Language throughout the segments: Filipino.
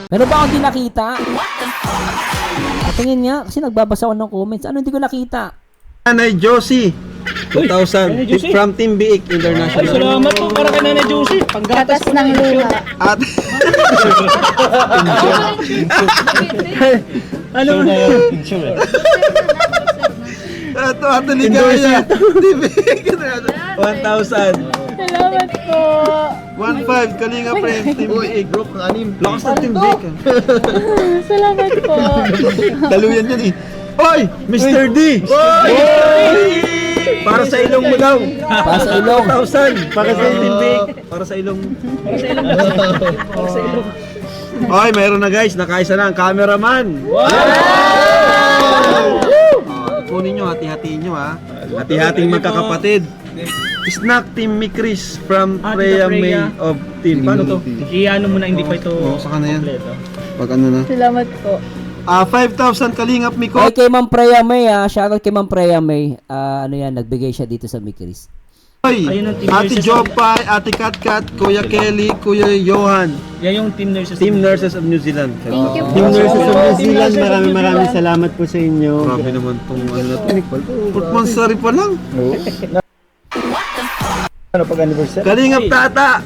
Meron ba akong di nakita? Patingin nga, kasi nagbabasa ako ng comments. Ano hindi ko nakita? Nanay Josie, 2,000. Josie? From Team Biik Ay, International. salamat po para kay Nanay Josie. Panggatas ko ng luha. At Ano na yun? ito ligaya. Team Biik International. 1,000. Salamat po. 1,500 Kalinga Friends, Team Biik. Group ng anim. Lakas ng Team Biik. Salamat po. Daluyan yan eh. Oy! Mr. D! Oy! Para sa ilong mo daw. Para sa ilong. 1,000. Para sa Team Biik. Para sa ilong. Para sa ilong. Oy, mayroon na guys. Nakaisa na ang cameraman. Wow! Kunin nyo, hati-hatiin nyo ha. Hati-hating magkakapatid. Snack Team Mikris from Freya May of Team. Paano to? I-ano mo na hindi pa ito saka na yan. kompleto. Pag ano na. Salamat po. 5,000 Kalingap Miko. Ay, kay Ma'am Freya May, shoutout kay Ma'am Freya May. Ano yan, nagbigay siya dito sa Mikris. Oy, Ayun ang Team Ate Nurses. Jopay, Ate Katkat, Kuya Kelly, Kuya Johan. Yan yung Team Nurses. Team Nurses of New Zealand. Thank you po. Team Nurses of New Team Zealand, Nurses of New maraming Zealand. salamat po sa inyo. Grabe naman tong ano na to. Purtmansari pa lang. Ano pag anniversary? Kalingap Tata.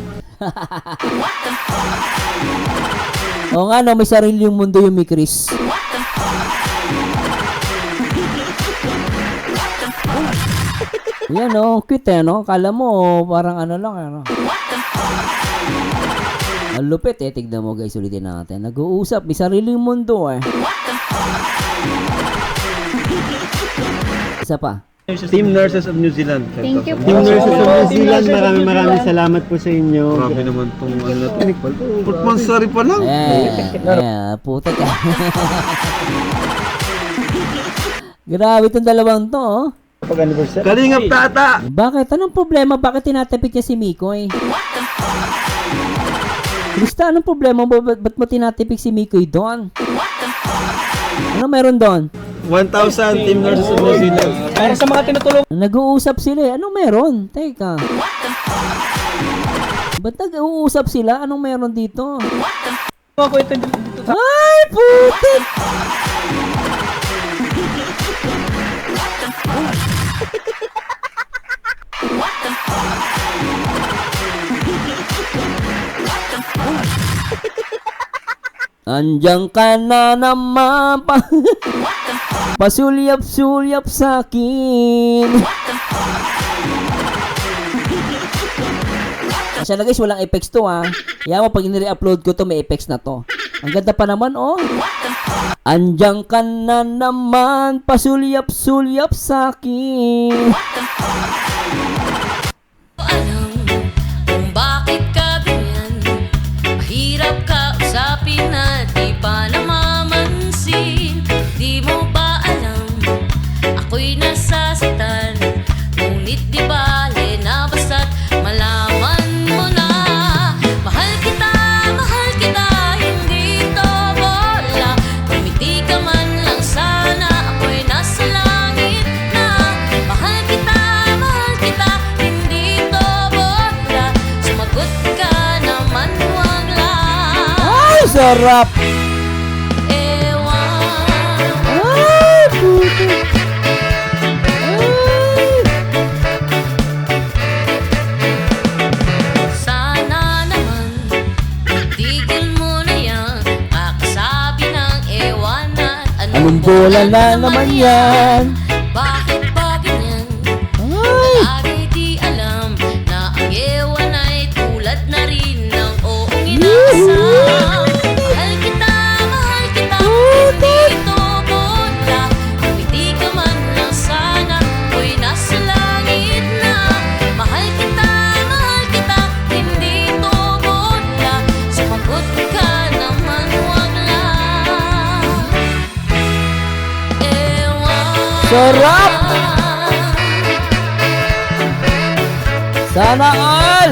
Oo nga, no, may sarili yung mundo yung Mikris. Yan, no, cute no? Kala mo, parang ano lang, ano. Ang lupit tignan mo guys, ulitin natin. Nag-uusap, may sariling mundo Isa pa. Team Nurses of New Zealand. Thank you po. Team Nurses of New Zealand, maraming salamat po sa inyo. Grabe naman tong ano na to. Purtmansari pa lang. Puta ka. Grabe itong dalawang to, oh. Pag anniversary? Kalingap Tata. Bakit? Anong problema? Bakit tinatapik niya si Mikoy? Krista, anong problema mo? Ba't mo tinatipik si Mikoy doon? Ano meron doon? 1,000 Team Nurses of New Zealand. Para sa mga tinutulong. Nag-uusap sila eh. Anong meron? Teka. Ba't nag-uusap sila? Anong meron dito? Ako ito dito. Ay, putik! Andiyan ka na naman pasulyap-sulyap sa akin. Kasi na guys, walang effects to Yan mo, pag nire-upload ko to, may effects na to. Ang ganda pa naman, oh. Andiyan ka na naman pasulyap-sulyap sa akin. Alam kung bakit ka ganyan. Mahirap ka usapin na di pa namamansin. Di mo ba alam ako'y nasasaktan? Ngunit di bale na basta't malaman mo na. Mahal kita, hindi to bola. Kumiti ka man lang sana, ako'y nasa langit na. Mahal kita, hindi to bola. Sumagot ka naman, huwag lang. Ay, sarap! Ewan. Ay, putik! Sana naman tigil mo na yan. Kakasabi ng ewan at Anong bola na naman yan? Bakit ba ganyan? Ay! Lagi di alam na ang ewan ay tulad na rin ng oong inasam. Mahal kita, hindi ito bola. Kumiti ka man lang sana, ako'y nasa langit na. Mahal kita, hindi ito bola. Sumagot ka naman, huwag lang. Ewan. Sarap! Sana all!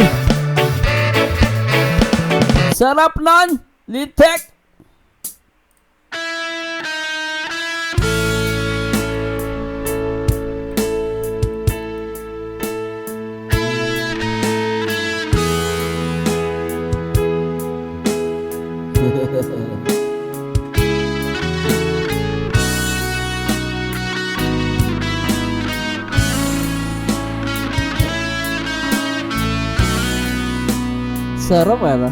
Sarap nun! Litek! Sarap, ano?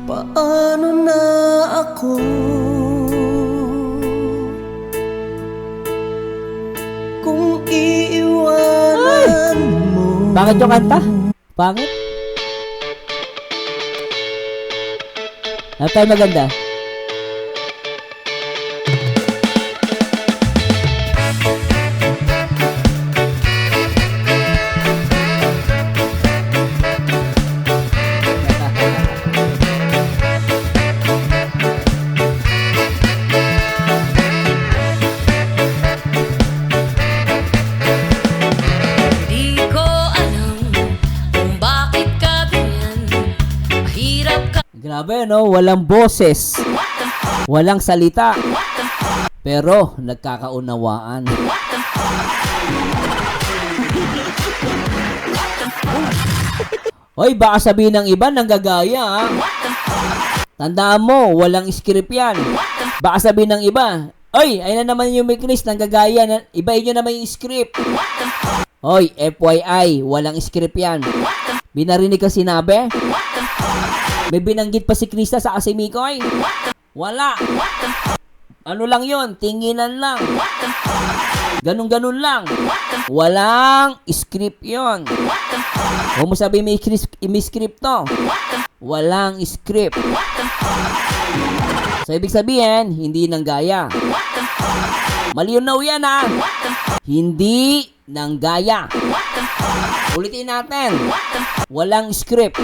Paano na ako kung iiwanan mo? Pangit yung kanta? Pangit? Ano tayo maganda? Di ko alam kung bakit ka ganyan. Mahirap ka. Grabe, no? Walang boses. Walang salita. Pero, nagkakaunawaan. Hoy, baka sabihin ng iba, nanggagaya, ha? Tandaan mo, walang script yan. Baka sabihin ng iba, oy, ayun na naman yung may Chris, nanggagaya. Ibahin nyo naman yung script. Hoy, FYI, walang script yan. Binarinig ka sinabi? May binanggit pa si Krista sa Asimikoy? Wala. Ano lang yon? Tinginan lang. Ganun-ganun lang. Walang script yon. Huwag mo sabihin may script to. Walang script. So, ibig sabihin, hindi nang gaya. Malinaw yan, ha? Hindi nang gaya. Ulitin natin. Walang script.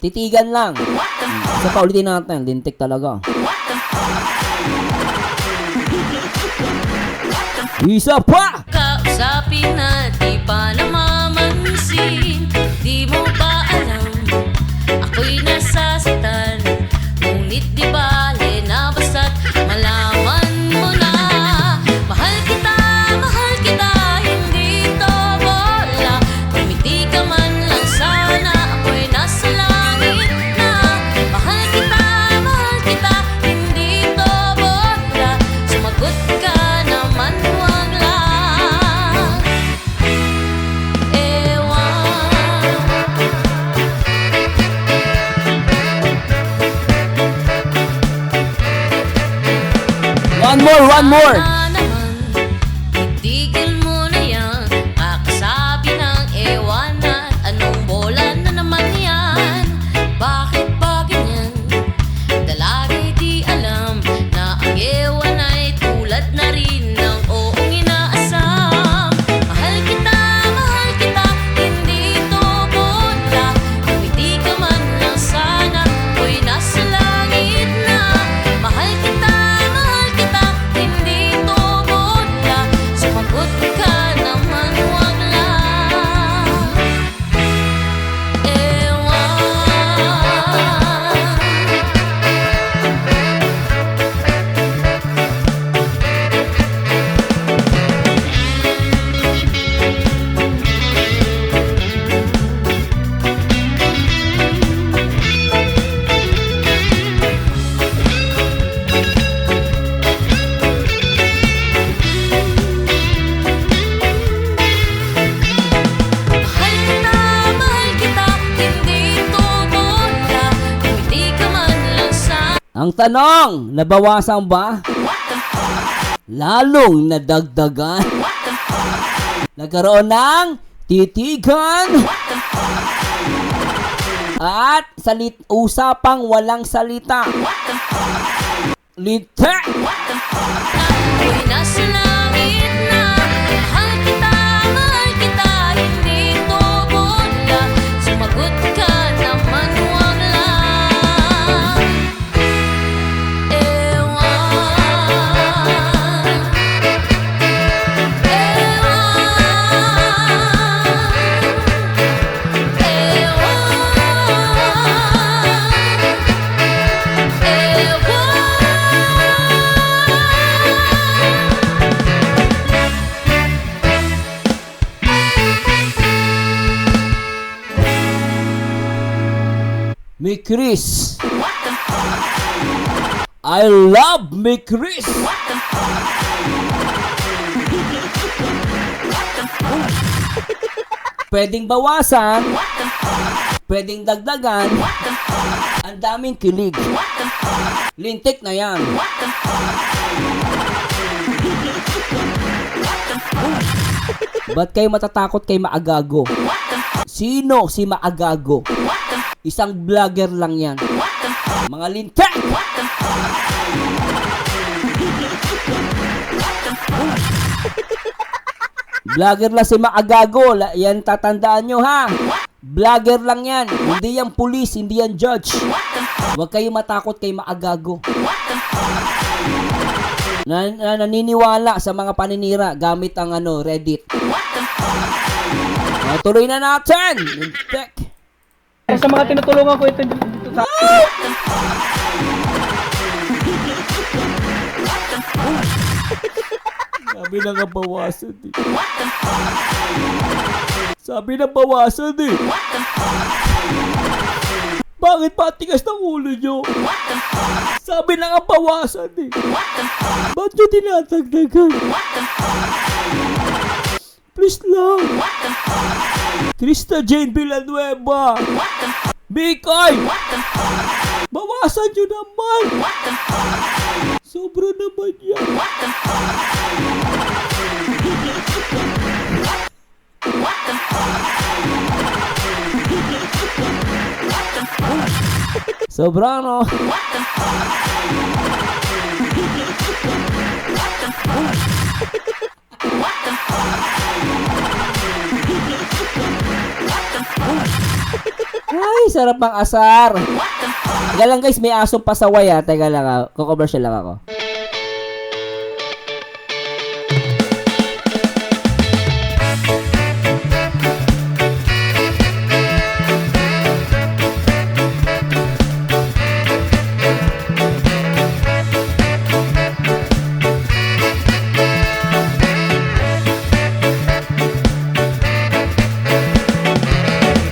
Titigan lang. Isa pa, ulitin natin. Lintik talaga. Isa pa! Kausapin na di pa namamansin. Di mo ba alam ako'y nasasaktan? Ngunit di bale na basta't malaman mo na. Mahal kita, hindi to bola. Tumiti ka man lang sana, ako'y nasa langit na. Mahal kita, hindi to bola. Sumagot ka naman, wag lang ewan. One more! Na naman, itigil mo na yan. Kakasabi ng ewan at anong bola na naman yan. Bakit ba ganyan? Dalagay di alam na ang ewan ay tulad na rin ng oong inaasam. Mahal kita, hindi to bola. Kumiti ka man lang sana, ako'y nasa langit na. Mahal kita, hindi to bola. Sumagot ka naman, wag lang ewan. Mahal kita, hindi to bola. Kumiti ka man lang sa. Ang tanong, nabawasan ba? Lalong nadagdagan? Nagkaroon ng titigan? At usapang walang salita. Lite! Ako'y nasa langit na. Mahal kita, hindi to bola. Sumagot ka naman, wag lang Mi Chris. I love Mi Chris. Pwedeng bawasan, pwedeng dagdagan, ang daming kilig. Lintik na yan. Ba't kayo matatakot kay Maagago? Sino si Maagago? Isang vlogger lang yan. Mga lintik! Vlogger lang si Maagago. Yan tatandaan nyo ha. Vlogger lang yan. Hindi yan police, hindi yan judge. Huwag kayo matakot kay Maagago. Naniniwala sa mga paninira gamit ang Reddit. Tuloy na natin. Lintik. Sa mga tinutulungan ko ito dito sa Sabi na nga bawasan eh. Sabi na bawasan eh. Bakit patigas ng ulo nyo? Sabi na nga bawasan eh. Ba't nyo tinatagdagan? Please lang. Krista Jane Villanueva. Bikoy! Bawasan nyo naman. Sobra naman yan. Sobra no. Ay, sarap ang asar. Teka lang guys, may asong pasaway ha. Teka lang ha. Kukommercial lang ako.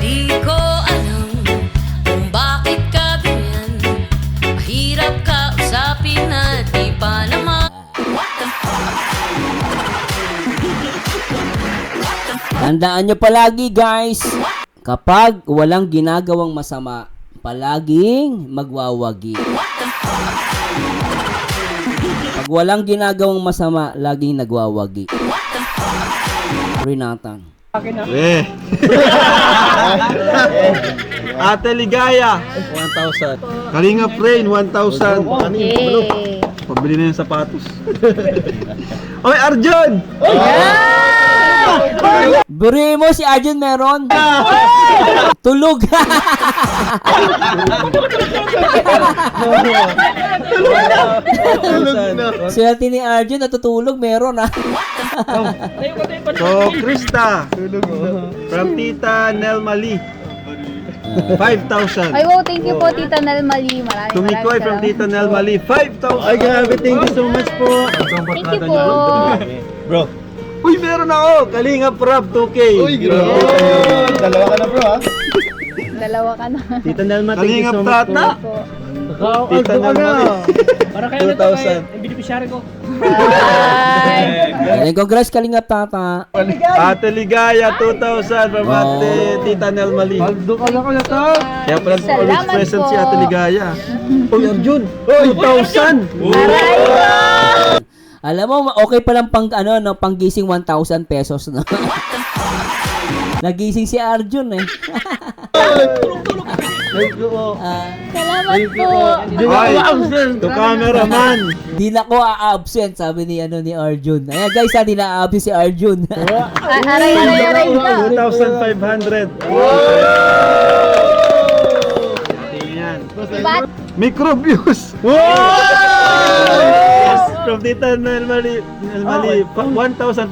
Di ko alam kung bakit ka ganyan. Mahirap ka usapin na di pa naman. Tandaan nyo palagi guys, kapag walang ginagawang masama, palaging magwawagi. Pag walang ginagawang masama, laging nagwawagi. Renatan. Eh. Ate Ligaya, 1,000. Kalinga Brain, 1,000. Okay. Pabili na yung sapatos. Oy, Arjun! Buri mo si Arjun meron? Tulog. Swerte ni Arjun natutulog meron ha. So, Krista, from Tita Nelmali, 5,000. Ay, wow, thank you po, Tita Nelmali. Maraming Tumikoy from salamat. Tita Nelmali, 5,000. Ay, grabe. Thank you so much po. Thank you po. Bro. Uy, meron ako! Kalinga Prab, 2K. Uy, grabe. Dalawa ka na, bro, ha? Dalawa ka na. Tita Nelma, thank you Kalinga so much Prata. po. Po. Tita Nelmali. para kayo nito 2,000. kay beneficiary ko. Bye. Congrats Kalingap Tata. Ate Ligaya, 2,000 from Ate Tita Nelmali. Kaya pala Salamat always present po. si Ate Ligaya. Uy, Arjun! 2,000! Alam mo, okay pa lang pang panggising 1,000 pesos no. Nagising si Arjun eh. Salamat po. Ay, to cameraman! Di na ko a-absent sabi ni ni Arjun. Ayan guys, di na a-absent si Arjun. Aray ka. 2,500. Tingnan. Diba? Microbius! From Tita Nelmali, 1,500.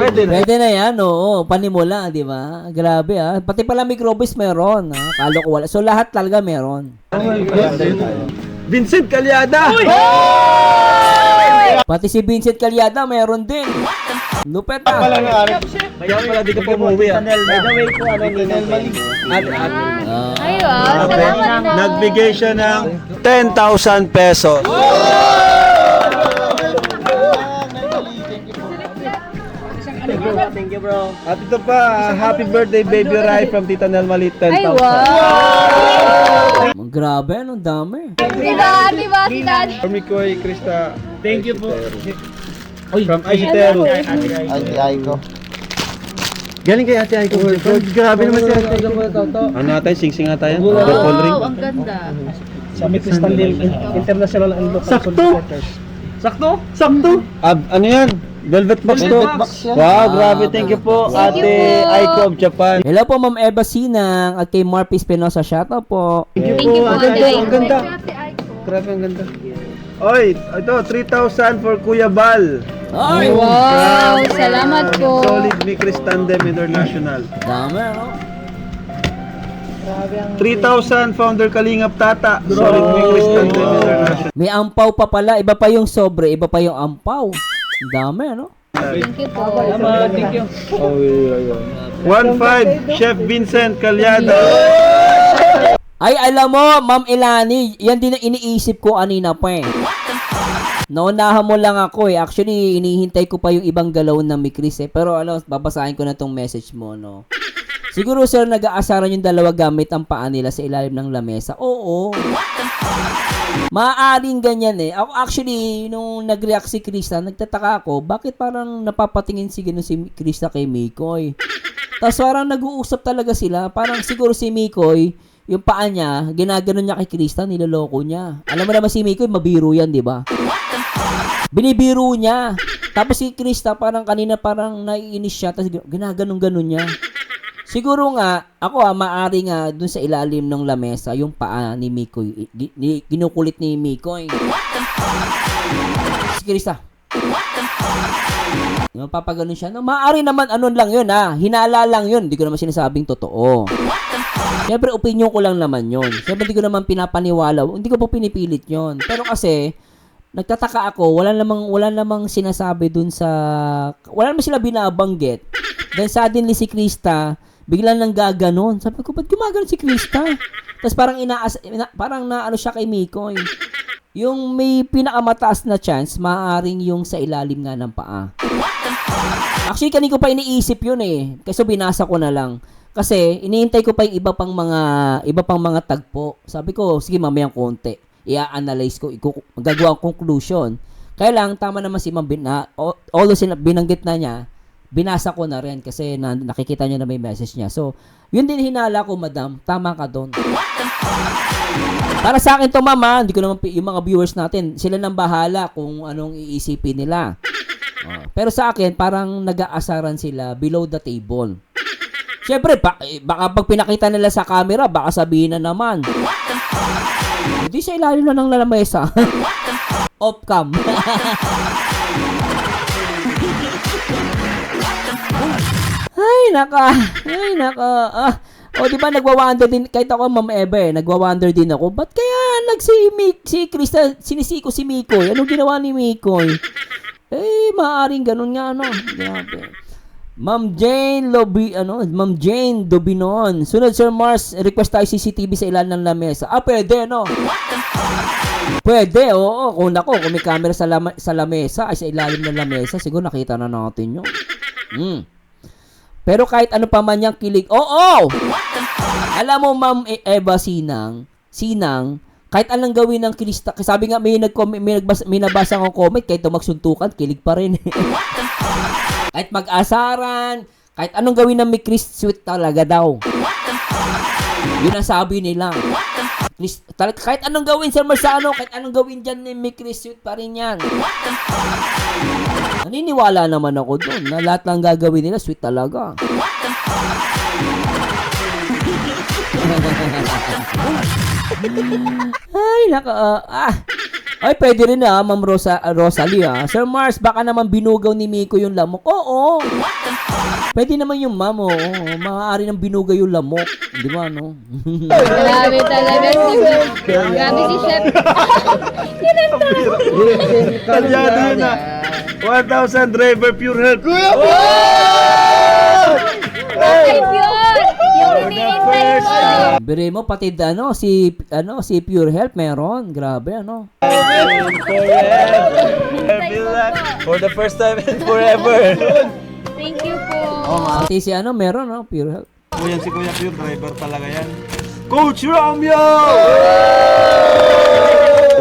Pwede na. Pwede na yan, oo. Panimula, di ba? Grabe ah. Pati pala microbes meron. Kalo ko wala. So lahat talaga meron. Vincent Calyada! Pati si Vincent Calyada meron din. Lupet ah. Kaya pala di ka pa umuwi ah. Ay, wow. Salamat po. Nagbigay siya ng 10,000 pesos. Thank you, bro. At ito pa, happy birthday, Baby Rai from Tita Nelma Lit, 10,000. Ay, wow! Grabe, anong dami. Si Daddy ba? Si Daddy. From Mikoy, Krista. Thank you po. From Aishiteru. Galing kay Ate Aiko. Grabe naman si Ate Aiko. Ano natin? Sing-sing nga tayo? Purple ring. Wow, ang ganda. Sa Stanley International and Local Sakto. Solicitors. Sakto? Sakto. Ano yan? Velvet box to. Wow, grabe. Thank you po, Thank you Ate po. Aiko of Japan. Hello po, Ma'am Eva Sinang at kay Marpy Espinosa. Shoutout po. Thank you po, Ate Aiko. Ang ganda. Grabe, ang ganda. Oy, ito, 3,000 for Kuya Bal. Ay, Wow, salamat po. Solid Mikris Tandem International. dami, no? 3,000 Founder Kalingap Tata. Solid Mikris Tandem International. May ampaw pa pala. Iba pa yung sobre, iba pa yung ampaw. Ang dami, no? Thank you po. Salamat, thank you. 1,500 Chef Vincent Calyada. Ay, alam mo, Ma'am Elani, yan din ang iniisip ko kanina pa eh. Naunahan mo lang ako eh. Actually, inihintay ko pa yung ibang galaw ng Mikris eh. Pero babasahin ko na tong message mo, no? Siguro, sir, nag-aasaran yung dalawa gamit ang paa nila sa ilalim ng lamesa. Oo. Maaaring ganyan eh. Ako actually, nung nag-react si Krista, nagtataka ako, bakit parang napapatingin si Krista kay Mikoy? Tapos parang nag-uusap talaga sila. Parang siguro si Mikoy, yung paa niya, ginaganon niya kay Krista, niloloko niya. Alam mo naman si Mikoy, mabiro yan, di ba? Binibiro niya. Tapos si Krista, parang kanina parang naiinis siya, tapos ginaganon-ganon niya. Siguro nga, ako maari nga dun sa ilalim ng lamesa, yung paa ni Mikoy, ginukulit ni Mikoy. Si Krista. Mapapaganon siya. No, maari naman, ano lang yun ha, hinala lang yun. Hindi ko naman sinasabing totoo. Siyempre, opinion ko lang naman yun. Siyempre, hindi ko naman pinapaniwala. Hindi ko po pinipilit yun. Pero kasi, nagtataka ako, wala namang sinasabi dun sa, wala naman sila binabanggit. Then suddenly si Krista, biglang nang gaganon. Sabi ko, ba't gumaganon si Krista? Tapos parang parang naano siya kay Mikoy. Yung may pinakamataas na chance, maaaring yung sa ilalim nga ng paa. Actually, kanina ko pa iniisip yun eh. Kasi binasa ko na lang. Kasi iniintay ko pa yung iba pang mga tagpo. Sabi ko, sige mamayang konti. I-analyze ko, gagawa ang conclusion. Kaya lang, tama naman si Ma'am although binanggit na niya, binasa ko na rin kasi nakikita niya na may message niya. So, yun din hinala ko, madam. Tama ka doon. Para sa akin to, mama, hindi ko naman yung mga viewers natin, sila nang bahala kung anong iisipin nila. Pero sa akin, parang nag-aasaran sila below the table. Siyempre, baka pag pinakita nila sa camera, baka sabihin na naman. Hindi sa ilalim na ng lamesa. Off-cam. Ay, naka. O, di ba nagwa-wonder din, kahit ako, Ma'am Eva, nagwa-wonder din ako, ba't kaya si Krista, sinisiko si Mikoy? Anong ginawa ni Mikoy? Maaaring ganun nga, Grabe. Ma'am Jane Dobinon. Sunod, Sir Mars, request tayo CCTV sa ilalim ng lamesa. Pwede, no? Pwede, oo. Kung may camera sa lamesa, ay sa ilalim ng lamesa, siguro nakita na natin yun. Pero kahit ano pa man yung kilig, alam mo, Ma'am Eva Sinang, kahit anong gawin ng Krista, sabi nga may nabasa akong comment, kahit magsuntukan, kilig pa rin. Kahit mag-asaran, kahit anong gawin ng Mikris, sweet talaga daw. Yun ang sabi nila. Kahit anong gawin sa Marsano, kahit anong gawin dyan ni Mikris, sweet pa rin yan. Naniniwala naman ako doon na lahat ng gagawin nila, sweet talaga. Ay, Ay, pwede rin Ma'am Rosalie Sir Mars, baka naman binugaw ni Miko yung lamok. Oo. Pwede naman yung ma'am, maaari nang binugaw yung lamok. Di ba, no? Grabe talaga si Grabe si Chef. Kalyado na. 1,000 driver pure health. Bakit yun? Yung iniintay mo. Bire mo, pati si Pure Health meron. Grabe, For the first time and forever. Thank you po. Pati si ano, meron, no? Pure health. O yan si Kuya Pure, driver talaga yan. Coach Romeo!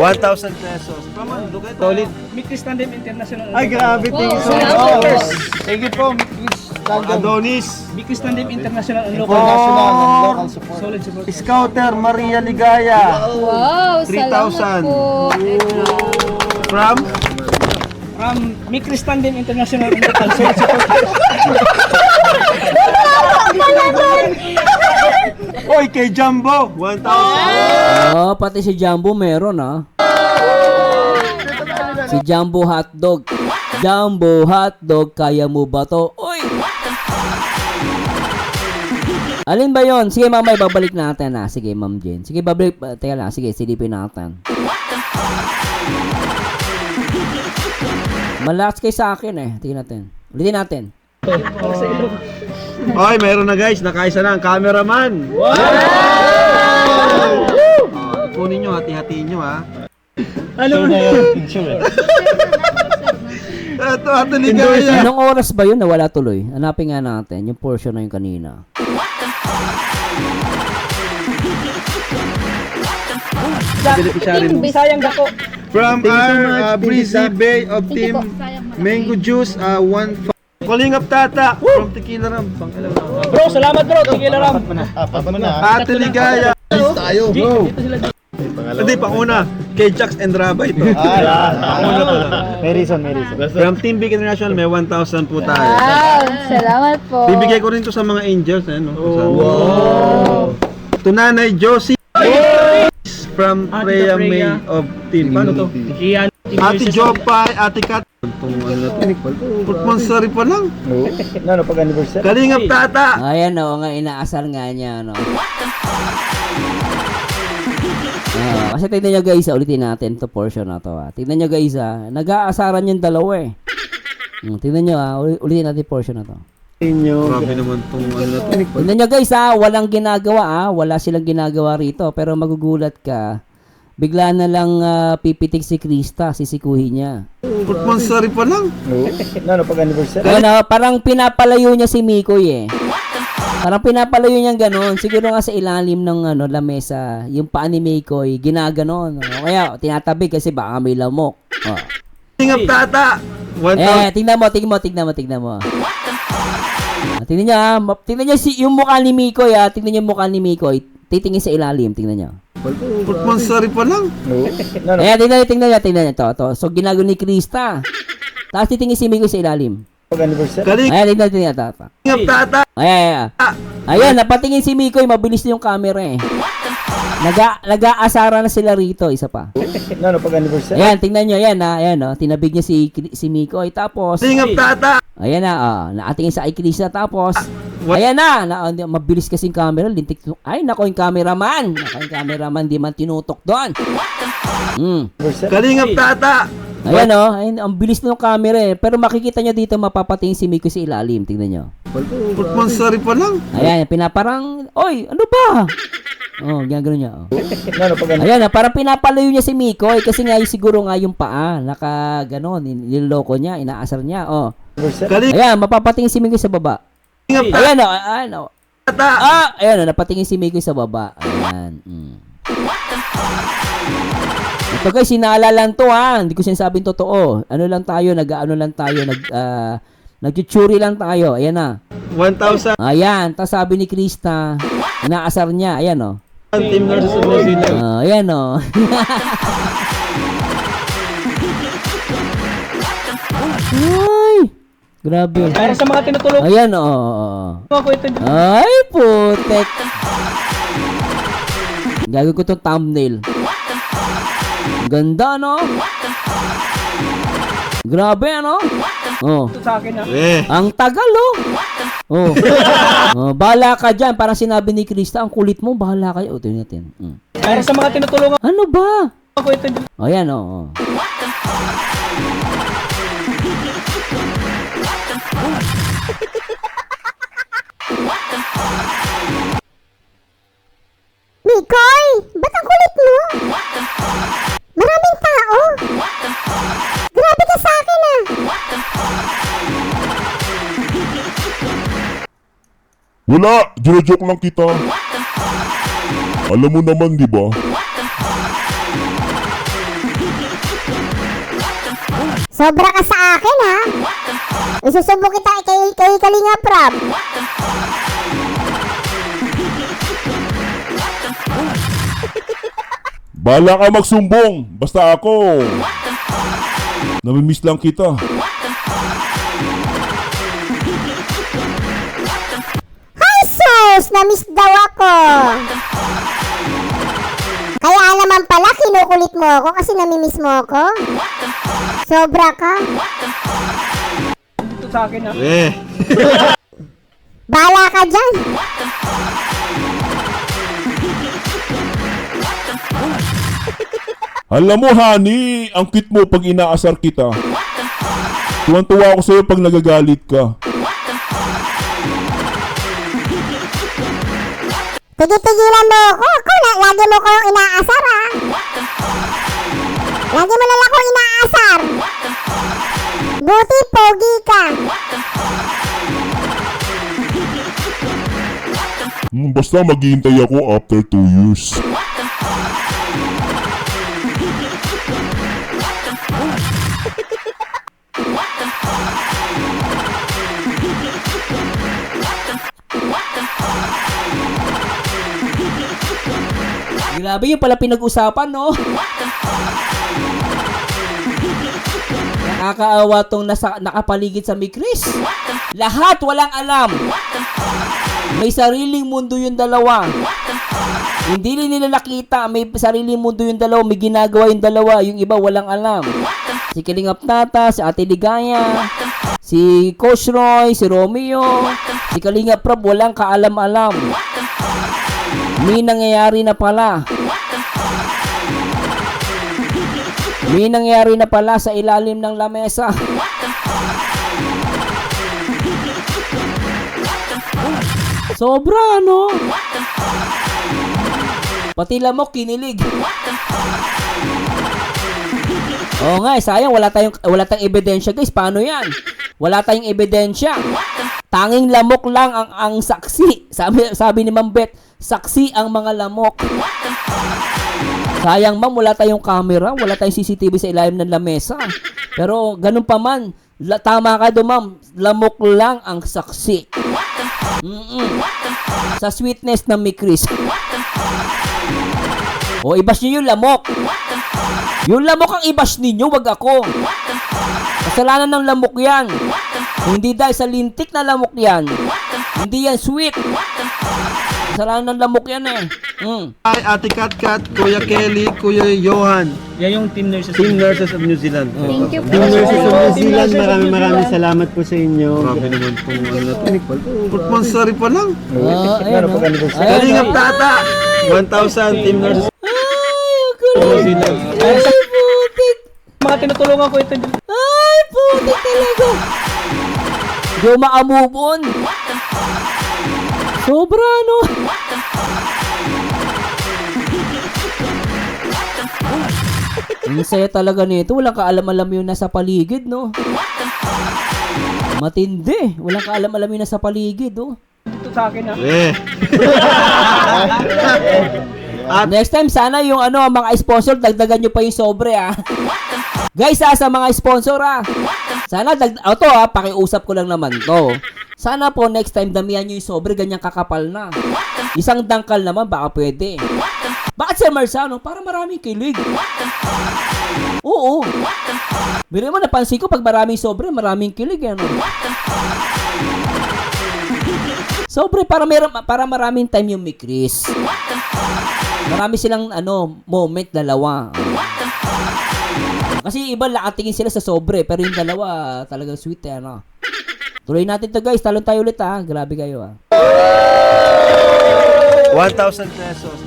1,000 pesos. Paman, dugay solid. Mikris Tandem International. Ay, grabe. Thank you so Salamat much. Thank you po, Miss Tandem. Adonis. Mikris Tandem International and International and local support. Solid support. Scouter Maria Ligaya. Wow, salamat 3,000. po. From? From Mikris Tandem International and local solid support. Oy, kay Jumbo. 1,000. Oh, pati si Jumbo meron, ah. Si Jumbo Hotdog. Jumbo Hotdog, kaya mo ba to? Uy! Alin ba yon? Sige, mamay, babalik natin, ah. Sige, Ma'am Jen. Sige, babalik. Teka lang, sige, silipin natin. Malakas kayo sa akin, eh. Tingnan natin. Ulitin natin. Oy, meron na guys. Nakaisa na ang cameraman. Wow! Kunin nyo, hati-hatiin nyo ha. Ano na yung picture eh? Ito ligaya. Anong oras ba yun nawala tuloy? Hanapin nga natin yung portion na yung kanina. Sayang dako. From our Breezy Bay of Team Mango Juice, 1 Kalingap Tata from Tequila Ram. Bro, salamat bro. Tigil ram. Apat mo na. Ate Ligaya. Tayo, bro. Hindi, panguna. Kay Jax and Raba ito. Panguna to lang. May reason, may reason. From Team Big International, may 1,000 po tayo. Wow, salamat po. Bibigay ko rin to sa mga angels. No? To Nanay Josie. From Freya May of Team. Paano to? Iyan. Ate Jopay, Ate Kat. Itong ano na to. Putmansari pa lang. Ano, pag anniversary? Kalingap Tata. Ayan o, nga inaasar nga niya, no? Kasi tignan nyo guys, ulitin natin to portion na to. Tignan nyo guys, nag-aasaran yung dalawa eh. Tignan nyo, ulitin natin portion na to. Grabe naman tong ano na to. Tignan nyo guys, walang ginagawa, wala silang ginagawa rito. Pero magugulat ka, bigla na lang pipitik si Krista, sisikuhin niya. Putmansari pa lang. Ano, pag anniversary? Ano, parang pinapalayo niya si Mikoy eh. Parang pinapalayo niya gano'n. Siguro nga sa ilalim ng lamesa, yung paa ni Mikoy, ginaganon. O kaya, tinatabi kasi baka may lamok. Oh. Kalingap Tata. 1,000. Tingnan mo. Tingnan niyo yung mukha ni Mikoy, tingnan niyo yung mukha ni Mikoy. Titingin sa ilalim, tingnan niyo. Putmansari pa lang. Ano? Tingnan niyo to. So, ginagawa ni Krista. Tapos titingin si Mikoy sa ilalim. Pag anniversary? Kalingap Tingnan niyo to. Tata. Ayan, napatingin si Mikoy, mabilis na yung camera eh. Nag-aasara na sila rito, isa pa. Ano, pag anniversary? Ayan, tingnan nyo, ayan, tinabig niya si Mikoy, tapos, Kalingap Tata. ayan na, nakatingin sa Krista, tapos, ayan na, mabilis kasing camera, lintik, ay, nako yung cameraman, di man tinutok doon. Anniversary? Kalingap Tata. Ayan ayun, ang bilis ng camera eh, pero makikita nyo dito, mapapatingin si Mikoy sa ilalim, tingnan nyo. Putmansari pa lang. Ayan, pinaparang, oy, ano ba? Oh, ginagano niya. Oh. Ano, pag anniversary? Ayan, parang pinapalayo niya si Mikoy kasi nga siguro nga yung paa, naka ganon, niloloko niya, inaasar niya. Oh. Anniversary? Ayan, mapapatingin si Mikoy sa baba. Ayan, ayan, napatingin si Mikoy sa baba. Ayan. Ito guys, sinaalala to hindi ko sinasabing totoo. Ano lang tayo, nag-churi lang tayo. Ayan na. 1,000. Ayan, tapos sabi ni Krista, inaasar niya. Ayan Team Nurses of New Zealand. Ayan Ay! Grabe. Para sa mga tinutulungan Ayan ako ito. Ay, putek. Gagawin ko itong thumbnail. Ganda, no? Grabe, ano? Oh. Sa akin Ang tagal, oh. Bahala ka dyan. Parang sinabi ni Krista, ang kulit mo, bahala ka. Tingnan natin. Para sa mga tinutulungan Ano ba? ako ito. Ayan, Mikoy, ba't ang kulit mo? Maraming tao. Grabe ka sa akin Wala, joke lang kita. Alam mo naman, di ba? Sobra ka sa akin, ha? Isusubok kita kay Kalinga Prab. Bala ka magsumbong, basta ako. Namimiss lang kita. Ay, sus! Na-miss daw ako. Kaya naman pala, kinukulit mo ako kasi namimiss mo ako. Sobra ka. Dito sa akin, ha? Bala ka dyan. Alam mo, honey, ang cute mo pag inaasar kita. Tuwan-tuwa ako sa'yo pag nagagalit ka. Tigil-tigilan mo ako. Lagi mo ko yung inaasar, ha? Lagi mo lang ako inaasar. Buti, pogi ka. Basta maghihintay ako after 2 years. Grabe yung pala pinag-usapan, no? Nakakaawa tong nakapaligid sa Mikris. Lahat walang alam. May sariling mundo yung dalawa. Hindi nila nakita. May sariling mundo yung dalawa. May ginagawa yung dalawa. Yung iba walang alam. Si Kalingap Tata, si Ate Ligaya, si Coach Roy, si Romeo, si Kalingap Prab, walang kaalam-alam. May nangyayari na pala. May nangyayari na pala sa ilalim ng lamesa. Sobra, no? Pati lamok kinilig. Oo nga, sayang wala tayong ebidensya, guys. Paano 'yan? Wala tayong ebidensya. Tanging lamok lang ang saksi. Sabi ni Ma'am Beth, saksi ang mga lamok. Sayang, ma'am, wala tayong camera, wala tayong CCTV sa ilalim ng lamesa. Pero ganun pa man, tama ka doon, ma'am. Lamok lang ang saksi. Sa sweetness ng Mikris. O, ibash nyo yung lamok. Yung lamok ang ibash ninyo, wag ako. Kasalanan ng lamok yan. Hindi dahil sa lintik na lamok yan. Hindi yan sweet. Kasalanan ng lamok yan eh. Ay, Ate Kat, Kuya Kelly, Kuya Johan. Yan yung team nurses. Team Nurses of New Zealand. Thank you po. Team Nurses of New Zealand, maraming salamat po sa inyo. Grabe naman po. Putmansari pa lang. Ayan, no? Kalingap Tata, 1,000 Team Nurses of New Zealand. Ay, putik. Mga tinutulungan ko ito. Ay, putik talaga. Di ako makamove on. Sobra, no? Ang saya talaga nito. Walang kaalam-alam yung nasa paligid, no? Matindi. Walang kaalam-alam yung nasa paligid, oh. Dito sa akin, ha? Next time, sana yung mga sponsor, dagdagan nyo pa yung sobre, ah. Guys, sa mga sponsor, sana, pakiusap ko lang naman to. Sana po, next time, damihan nyo yung sobre, ganyang kakapal na. Isang dangkal naman, baka pwede. Bakit si Marsano? Para maraming kilig. Oo. Biro mo, napansin ko, pag maraming sobre, maraming kilig, ano. Sobre, para maraming time yung Mikris. Marami silang, moment, dalawa. Kasi iba nakatingin sila sa sobre, pero yung dalawa talagang sweet, ano. Tuloy natin to, guys. Talon tayo ulit, ha. Grabe kayo, 1,000 pesos.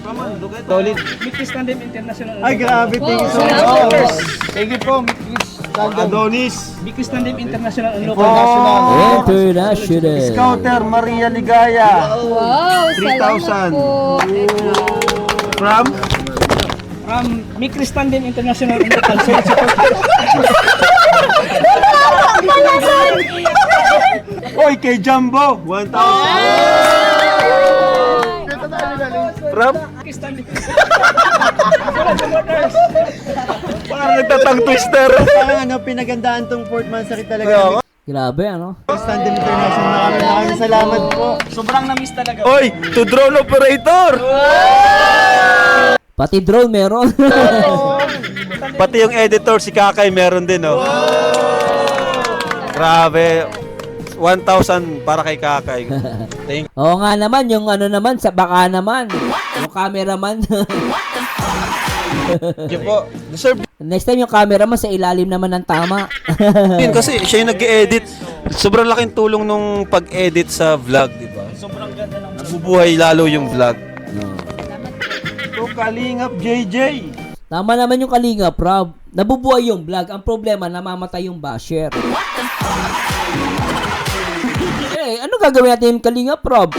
Solid. Mikris Tandem International. Ay, grabe, thank you so Salamat po. much. Thank you po, Mikris Tandem. Adonis. Mikris Tandem International and Thank you Local po. National. International. Scouter Maria Ligaya. Wow, 3,000. salamat po. From? Mikris Tandem International and Local Support. Oy, kay Jumbo. 1,000. From? Parang nagtatang twister. Parang ano, pinagandaan tong Fort Mansakit Kaya talaga. nga. Grabe, ano? Standard International, maraming salamat po. Sobrang na-miss talaga. Oy, to drone operator! Pati drone meron. Pati yung editor, si Kakay, meron din, oh. Grabe. 1,000 para kay Kakay. Thank Oo nga naman, yung ano naman, sa baka naman. Yung cameraman. you po. Deserve Next time yung cameraman sa ilalim naman ng tama. din kasi siya yung nag-edit. Sobrang laking tulong nung pag-edit sa vlog, di ba? Sobrang ganda ng Nabubuhay lalo yung vlog. No. So, Kalingap JJ. Tama naman yung Kalinga, Prob. Nabubuhay yung vlog. Ang problema, namamatay yung basher. Eh, ano gagawin natin yung Kalinga, Prob?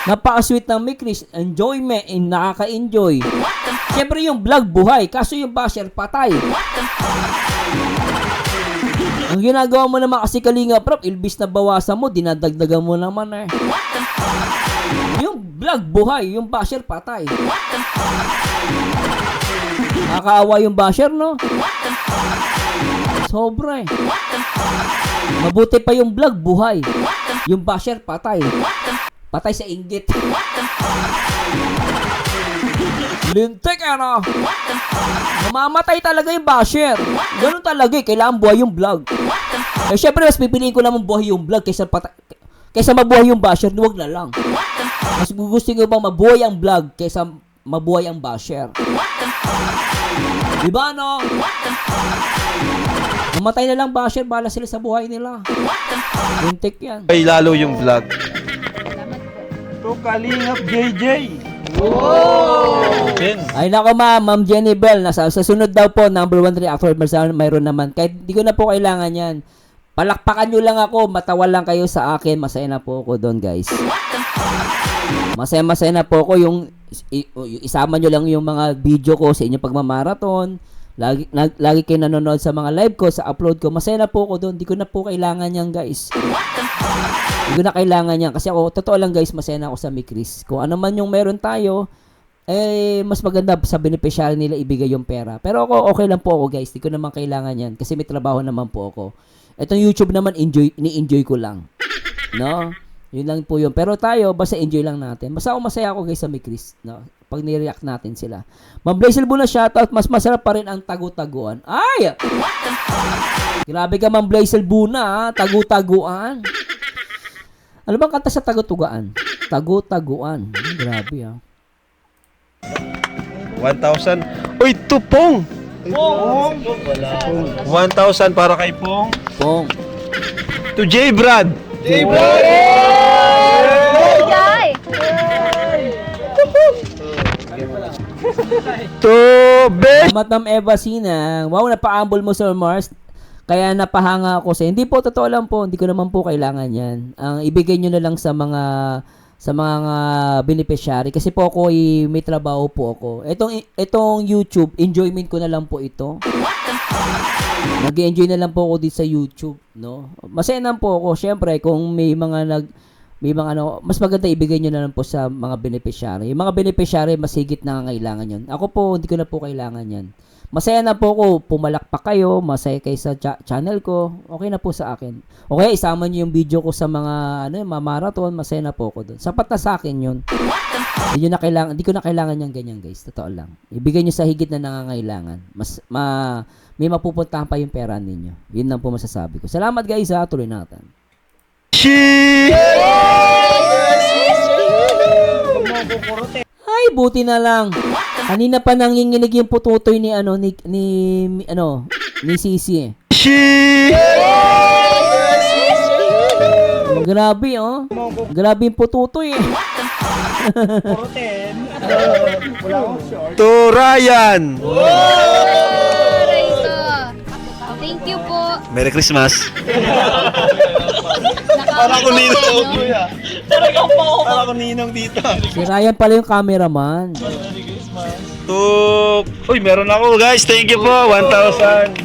Napaka-sweet ng Mikris. Enjoyment. Nakaka-enjoy. Siyempre yung vlog buhay. Kaso yung basher patay. Ang ginagawa mo naman kasi Kalinga, Prob, ilbis na bawasan mo, dinadagdagan mo naman eh. Yung vlog buhay. Yung basher patay. Nakakaawa yung basher, no? Sobra eh. Mabuti pa yung vlog, buhay. Yung basher, patay. Patay sa inggit. Lintik, ano? Mamamatay talaga yung basher. Ganun talaga eh. Kailangan buhay yung vlog. Eh, syempre, mas pipiliin ko naman buhay yung vlog kaysa patay. Kaysa mabuhay yung basher, huwag na lang. Mas gusto ko bang mabuhay ang vlog kaysa mabuhay ang basher. Diba, no? Mamatay na lang basher, bala sila sa buhay nila. Lintik yan. Ay lalo yung vlog. To Kalingap JJ. Ay nako Ma'am Jenny Bell, sa sunod daw po, number 1 reactor, mayroon naman. Kahit di ko na po kailangan yan. Palakpakan nyo lang ako, matawa lang kayo sa akin, masaya na po ako doon, guys. Masaya na po ako yung isama nyo lang yung mga video ko sa inyong pagmamarathon. Lagi kayo nanonood sa mga live ko, sa upload ko. Masaya na po ako doon. Di ko na po kailangan yan, guys. Di ko na kailangan yan. Kasi ako, totoo lang, guys, masaya na ako sa Mikris. Kung ano man yung meron tayo, eh, mas maganda sa beneficiary nila ibigay yung pera. Pero ako, okay lang po ako, guys. Di ko naman kailangan yan. Kasi may trabaho naman po ako. Itong YouTube naman, ni-enjoy ko lang. No? Yun lang po yun. Pero tayo, basta enjoy lang natin. Basta ako masaya ako, guys, sa Mikris. No? Pag ni-react natin sila. Ma'am Blazel Buna, shoutout. Mas masarap pa rin ang tagu-taguan. Ay! Grabe ka, Ma'am Blazel Buna, ha? Tagu-taguan. Ano bang kanta sa tagu-tugaan? Tagu-taguan. Grabe, ha? 1,000. Uy, Tupong! 1,000 para kay Pong. Pong. To J Brad. To Besh. Salamat, Ma'am Eva Sinang. Wow, napa-humble mo, Sir Mars. Kaya napahanga ako sa hindi po, totoo lang po, hindi ko naman po kailangan yan. Ang ibigay nyo na lang sa mga beneficiary kasi po ako may trabaho po ako. Itong YouTube, enjoyment ko na lang po ito. Nag-enjoy na lang po ako dito sa YouTube, no? Masaya naman po ako. Syempre, kung may mga mas maganda ibigay nyo na lang po sa mga beneficiary. Yung mga beneficiary, mas higit na kailangan yun. Ako po, hindi ko na po kailangan yan. Masaya na po ako, pumalakpak kayo, masaya kayo sa channel ko, okay na po sa akin. Okay, isama niyo yung video ko sa mga marathon, masaya na po ako doon. Sapat na sa akin yun. Hindi ko na kailangan yung ganyan, guys. Totoo lang. Ibigay niyo sa higit na nangangailangan. May mapupuntahan pa yung pera ninyo. Yun lang po masasabi ko. Salamat, guys, ha. Tuloy natin. Ay, buti na lang. Kanina pa nanginginig yung pututoy ni Sisi eh. Grabe, oh. Grabe yung pututoy eh. To Ryan. Thank you po. Merry Christmas. Para ko ninong. Para ko ninong dito. Si Ryan pala yung cameraman. To uy, meron ako, guys. Thank you po. 1,000.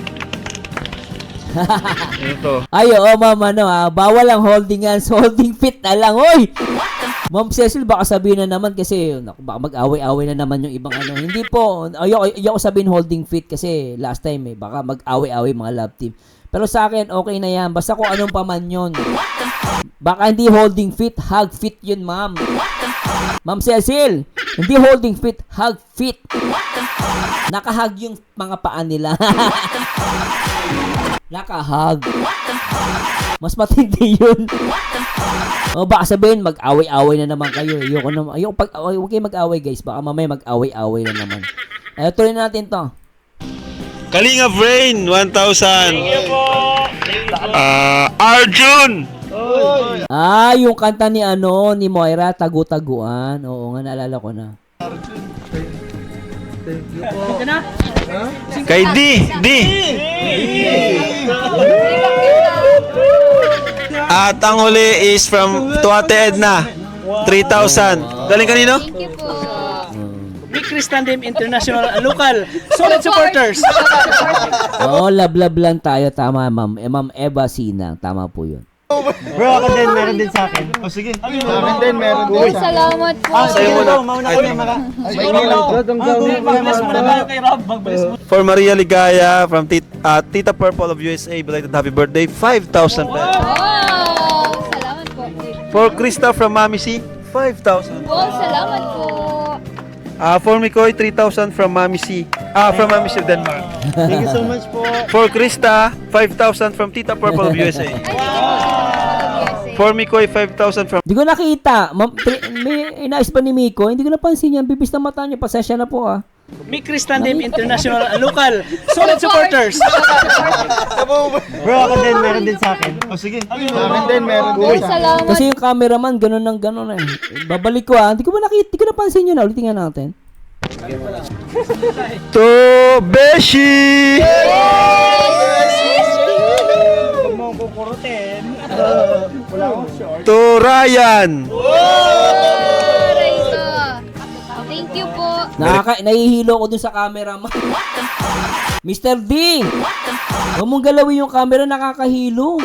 Ito. Ay, oo, ma'am, bawal ang holding hands. Holding fit na lang, oy! Ma'am Cecil, baka sabihin na naman kasi naku, baka mag-away-away na naman yung ibang ano. Hindi po, ayoko sabihin holding fit kasi last time baka mag-away-away mga love team. Pero sa akin, okay na yan. Basta kung anong paman yun. Baka hindi holding fit, hug fit yun, ma'am. Ma'am Cecil, hindi holding fit, hug fit. Nakahug yung mga paa nila. Nakahug. Mas matindi yun. O baka sabihin, mag-away-away na naman kayo. Huwag kayo mag-away, guys. Baka mamaya mag-away-away na naman. Tuloy na natin to. Kalinga Brain, 1,000. Arjun! Yung kanta ni ni Moira, Tagu-Taguan. Oo nga, naalala ko na. Kay D. At ang huli is from Tuate Edna, 3,000. Galing kanino? Thank you po. Big Chris Tandem International Local Solid Supporters. Love lang tayo. Tama, ma'am. Ma'am Eva Sinang. Tama po yun. Bro, ako din, meron din sa akin. O sige. Akin din, meron Uy, salamat po. Sa'yo muna. Mauna kami, Mag-bless muna tayo kay Rob. Mag-bless muna. For Maria Ligaya from Tita Purple of USA, belated happy birthday, 5,000 pesos. Wow! Salamat po. For Krista from Mami C, 5,000. Wow, salamat po. For Mikoy, 3,000 from Mami C. From Mami C of Denmark. Thank you so much po. For Krista, 5,000 from Tita Purple of USA. Ay, thank you po. For Mikoy, 5,000 from Hindi ko nakita. May inayos pa ni Miko. Hindi ko napansin yan. Bibis na mata niya. Pasensya na po Big Chris Tandem International Local Solid Supporters. Bro, ako din, meron din sa akin. O sige. Akin din, meron Uy, salamat. Kasi yung cameraman, ganun ng ganun eh. Babalik ko Hindi ko ba nakita? Hindi ko napansin yun. Ulitin nga natin. To Beshi! Huwag mo kukurutin. Wala akong short. To Ryan! Rito. Thank you po. Nahihilo ko dun sa cameraman. Mr. D! Huwag mong galawin yung camera, nakakahilo.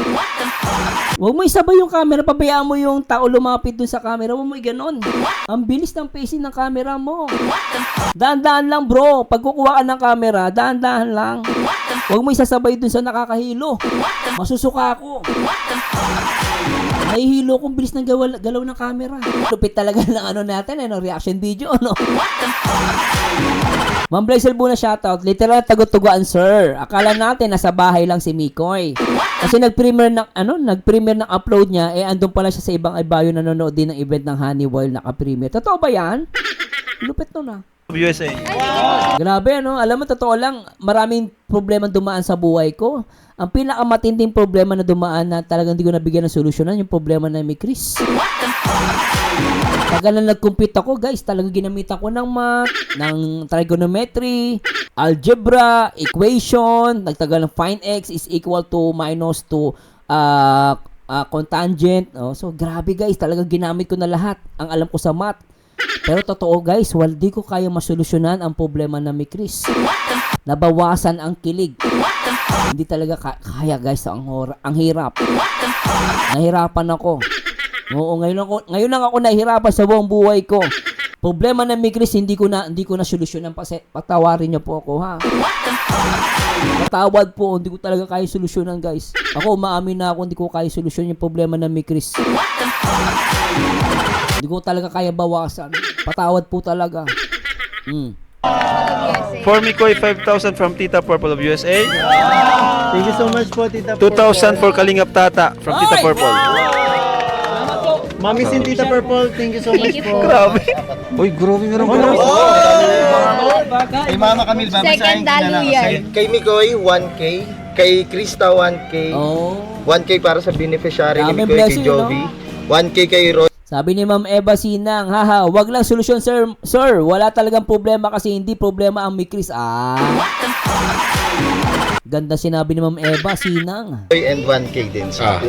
Huwag mo isabay yung camera, pabayaan mo yung tao lumapit dun sa camera. Huwag mo ganon. Ang bilis ng pacing ng camera mo. Daan-daan lang bro. Pag kukuha ka ng camera, daan-daan lang. Huwag mo isasabay dun sa nakakahilo. Masusuka ako. Nahihilo kung bilis ng galaw ng camera. Lupit talaga ng natin, reaction video, Ma'am Blaisel Buna, shoutout. Literal tagot-tuguan, sir. Akala natin nasa bahay lang si Mikoy. Kasi nag-premiere ng upload niya, andun pala siya sa ibang ibayo nanonood din ng event ng Honeywell naka-premiere. Totoo ba yan? Lupit nun USA. Grabe, Alam mo, totoo lang, maraming problema dumaan sa buhay ko. Ang pinakamatinding problema na dumaan na talagang hindi ko nabigyan ng solusyonan, yung problema na may Chris. Tagal na nag-compute ako, guys. Talagang ginamitan ko ng math, ng trigonometry, algebra, equation, nagtagal ng find x is equal to minus to cotangent. So, grabe, guys. Talagang ginamit ko na lahat ang alam ko sa math. Pero totoo, guys, di ko kaya masolusyonan ang problema na may Chris. Nabawasan ang kilig. Hindi talaga kaya, guys. Ang hirap. Nahirapan ako. Oo, ngayon lang ako nahihirapan sa buong buhay ko. Problema ng Migris, hindi ko na solusyonan. Patawarin niyo po ako, ha? Patawad po, hindi ko talaga kaya solusyonan, guys. Ako, umaamin na ako, hindi ko kaya solusyonan yung problema ng Migris. Hindi ko talaga kaya bawasan. Patawad po talaga. For Mikoy, 5,000 from Tita Purple of USA. Thank you so much po, Tita 2,000 for Kalingap Tata from Tita Purple. Mami Sin, Tita Purple, thank you so much po. Grabe. Uy, grabe meron pa. Kay Mama Camille, Second daluyan. Kay Mikoy, 1K. Kay Krista, 1K. Oh. 1K para sa beneficiary ni Dami Mikoy, kay blessing, Jovi. 1K kay Roy. Sabi ni Ma'am Eva Sinang, haha, wag lang solusyon, sir. Sir, wala talagang problema kasi hindi problema ang Migris. Ganda sinabi ni Ma'am Eva Sinang. And 1K din siya.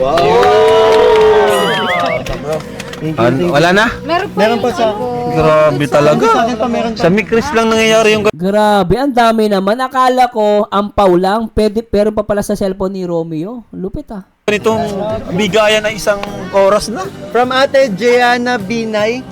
Thank you. Wala na? Meron pa sa... Grabe talaga. Sa akin pa meron pa. Sa Migris lang nangyayari yung Grabe, ang dami naman. Akala ko, ampaw lang. Pero pa pala sa cellphone ni Romeo. Lupit Itong bigayan ay isang oras na. From Ate Jeana Binay.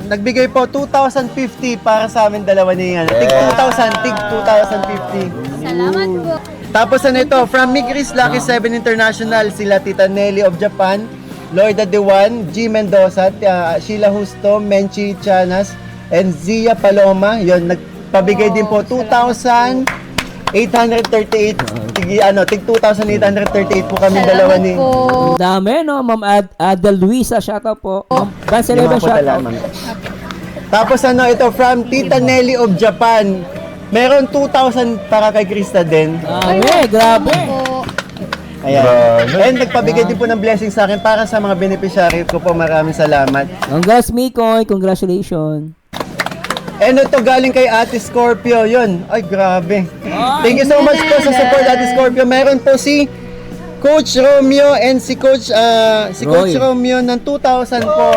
Nagbigay po 2,050 para sa amin dalawa ni Tig 2,000, tig 2,050. Salamat po. Tapos ito, from Migris Lucky 7 International, sila Tita Nelly of Japan, Lloyda Dewan, G. Mendoza, Sheila Justo, Menchi Chanas, and Zia Paloma. Yun, nagpabigay din po 2,838. Tig 2,838 po kami dalawa ni. Ang dami, no? Ma'am Adel Luisa, shoutout po. Ma'am Dance 11, shoutout. Tapos ito, from Tita Nelly of Japan, meron 2,000 para kay Krista din. Grabe. Ayan. And nagpabigay din po ng blessing sa akin para sa mga beneficiary ko po. Maraming salamat. Congrats, Mikoy. Congratulations. And ito galing kay Ate Scorpio. Yun. Ay, grabe. Thank you so much po sa support, Ate Scorpio. Meron po si Coach Romeo and si Coach Coach Romeo ng 2,000 po.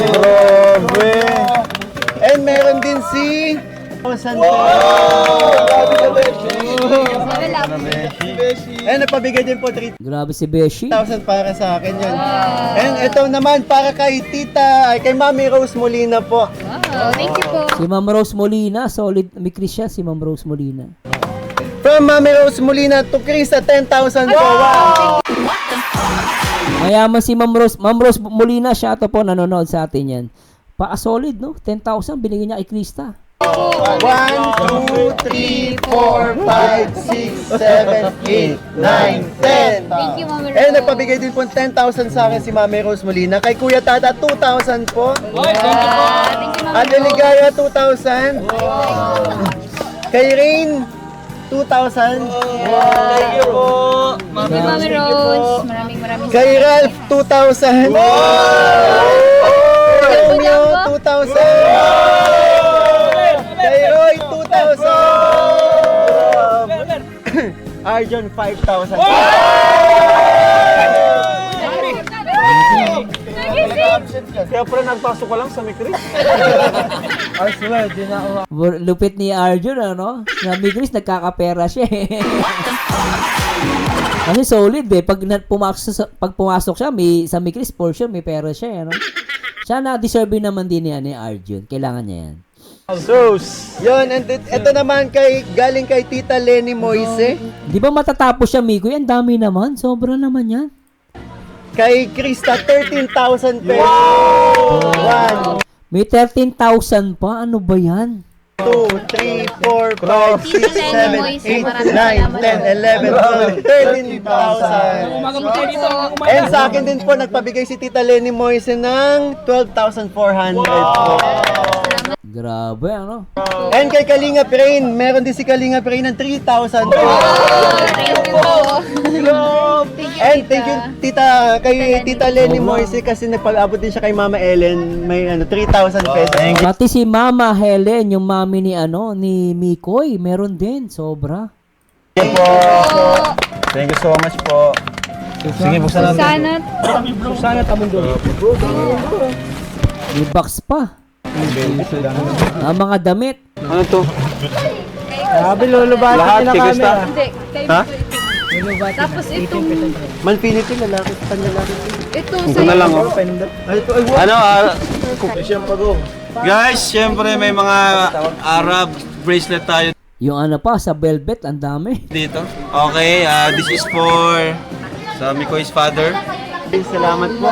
Grabe. And meron din si 1,000 po. And napabigay din po 3,000 Grabe si Beshi. para sa akin yun. And ito naman para kay kay Mami Rose Molina po. Wow, thank you po. Si Ma'am Rose Molina. Solid. May Chris siya, si Ma'am Rose Molina. From Mami Rose Molina to Krista, 10,000 po. Wow! Mayaman si Ma'am Rose. Ma'am Rose Molina, shoutout po. Nanonood sa atin yan. Pa-solid, no? 10,000. Binigyan niya kay Krista. 1, 2, 3, 4, 5, 6, 7, 8, 9, 10. Thank you, Mami Rose. And nagpabigay din po 10,000 sa akin si Mami Rose Molina. Kay Kuya Tata, 2,000 po. Thank you, Mami Ate Ligaya, 2,000. Kay Rain, 2,000. Thank you po. Thank you, Mami Rose. Maraming Kay Ralph, 2,000. Kay Romeo, 2,000. Kay Roy, 2,000. Arjun, 5,000. Kaya pala nagpasok ka lang sa Mikris. Lupit ni Arjun, ano? Sa Migris, nagkakapera siya eh. Kasi solid eh. Pag pumasok siya, sa Migris portion, may pera siya eh, ano? Siya na-deserve naman din yan ni Arjun. Kailangan niya yan. Yun, and ito naman galing kay Tita Lenny Moise. Di ba matatapos siya, Miko? Ang dami naman. Sobra naman yan. Kay Krista, 13,000 pesos. Wow! May 13,000 pa. Ano ba yan? 2, 3, 4, 5, 6, 7, 8, 9, 10, 11, 12, 13,000. And sa akin din po, nagpabigay si Tita Lenny Moise ng 12,400 po. Grabe, ano? And kay Kalinga Prain, meron din si Kalinga Prain ng 3,000 po. Thank you po. And thank you kay Tita Lenny Moise kasi nagpag-abot din siya kay Mama Ellen, may 3,000 pesos. Pati si Mama Helen, yung mami ni Mikoy, meron din. Sobra. Thank you so much po. Sige, buksan natin. Sana. May box pa. Mga damit. Ano to? Sabi lulubati Lahat na kay kami. Krista? Hindi, kayo Ha? po. Tapos itong, Man Philippine, lalaki, panlalaki. ito Ito na lang oh. Ano guys, syempre may mga Arab bracelet tayo Yung ano pa, sa velvet, ang dami. dito. Okay, this is for sa Mikoy's father. Salamat po.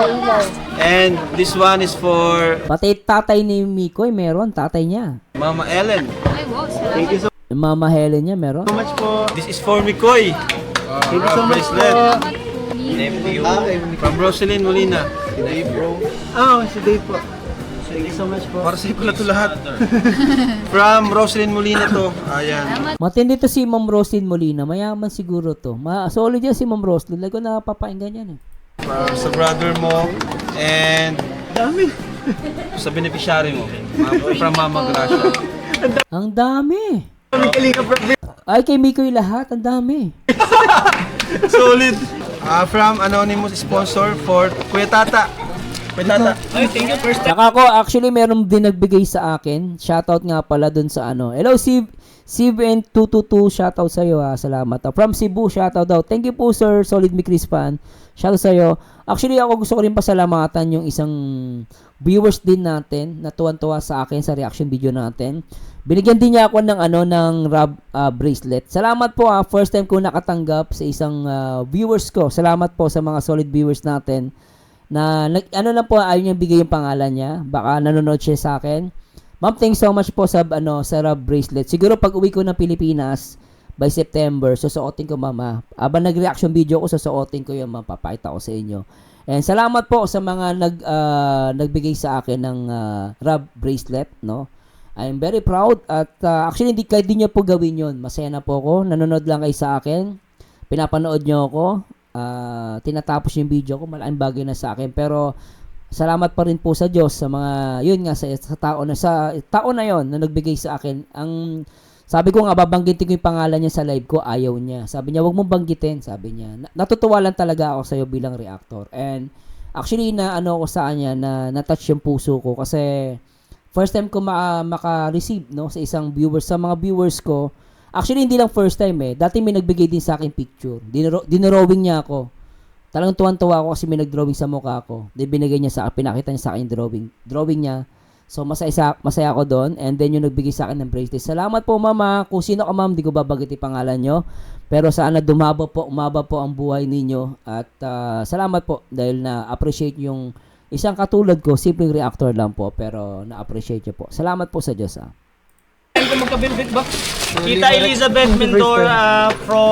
And this one is for Pati tatay ni Mikoy, meron. Tatay niya. Mama Ellen. Ay, wow, salamat. Yung Mama Helen niya, meron. So much po. This is for Mikoy. Thank you so much po. Bracelet. From Roselyn Molina. Si Dave po. Thank you so much po. Para sa'yo pala ito lahat. From Roselyn Molina to. Ayan. Matindi to si Ma'am Roslyn Molina. Mayaman siguro to. Solid yan si Ma'am Roslyn. Lagi ko napapainggan yan eh. Sa brother mo. And sa beneficiary mo. From Mama Gracia. Ang dami. Ay, kay Mikoy lahat. Ang dami. Solid. From anonymous sponsor for Kuya Tata. Kuya Tata. Ay, thank you first. Saka ko, actually, meron din nagbigay sa akin. Shoutout nga pala dun sa ano. Hello, CVN222, shoutout sa'yo ha. Salamat. From Cebu, shoutout daw. Thank you po sir, Solid Me Chris fan. Shoutout sa'yo. Actually, ako gusto ko rin pasalamatan yung isang viewers din natin na tuwan-tuwa sa akin sa reaction video natin. Binigyan din niya ako ng bracelet. Salamat po first time ko nakatanggap sa isang viewers ko. Salamat po sa mga solid viewers natin na lang po ayaw niya bigay yung pangalan niya. Baka nanonood siya sa akin. Ma'am, thanks so much po sa sa bracelet. Siguro pag uwi ko ng Pilipinas by September, susuotin ko mama. Habang nag-reaction video ko, susuotin ko yung mapapakita ko sa inyo. And salamat po sa mga nagbigay sa akin ng rub bracelet, no? I'm very proud at actually hindi niyo po gawin 'yon. Masaya na po ako. Nanonood lang kayo sa akin. Pinapanood niyo ako. Tinatapos yung video ko, malaking bagay na sa akin. Pero salamat pa rin po sa Diyos sa mga yun nga sa tao na yon na nagbigay sa akin. Ang sabi ko nga babanggitin ko yung pangalan niya sa live ko, ayaw niya. Sabi niya, wag mong banggitin, sabi niya. Natutuwa lang talaga ako sa iyo bilang reactor. And actually ako sa kanya na na-touch yung puso ko kasi first time ko maka-receive no sa isang viewers, sa mga viewers ko. Actually hindi lang first time Dati may nagbigay din sa akin picture. Dinrawing niya ako. Talagang tuwan-tuwa ako kasi may nag-drawing sa mukha ko. Then binigay niya sa akin, pinakita niya sa akin drawing niya. So masaya ako doon, and then yung nagbigay sa akin ng bracelet. Salamat po mama. Kung sino ka ma'am, di ko babanggitin pangalan nyo. Pero sana umaba po ang buhay ninyo. At salamat po dahil na-appreciate yung isang katulad ko, simpleng reactor lang po, pero na-appreciate nyo po. Salamat po sa Diyos Kita Elizabeth Mentor from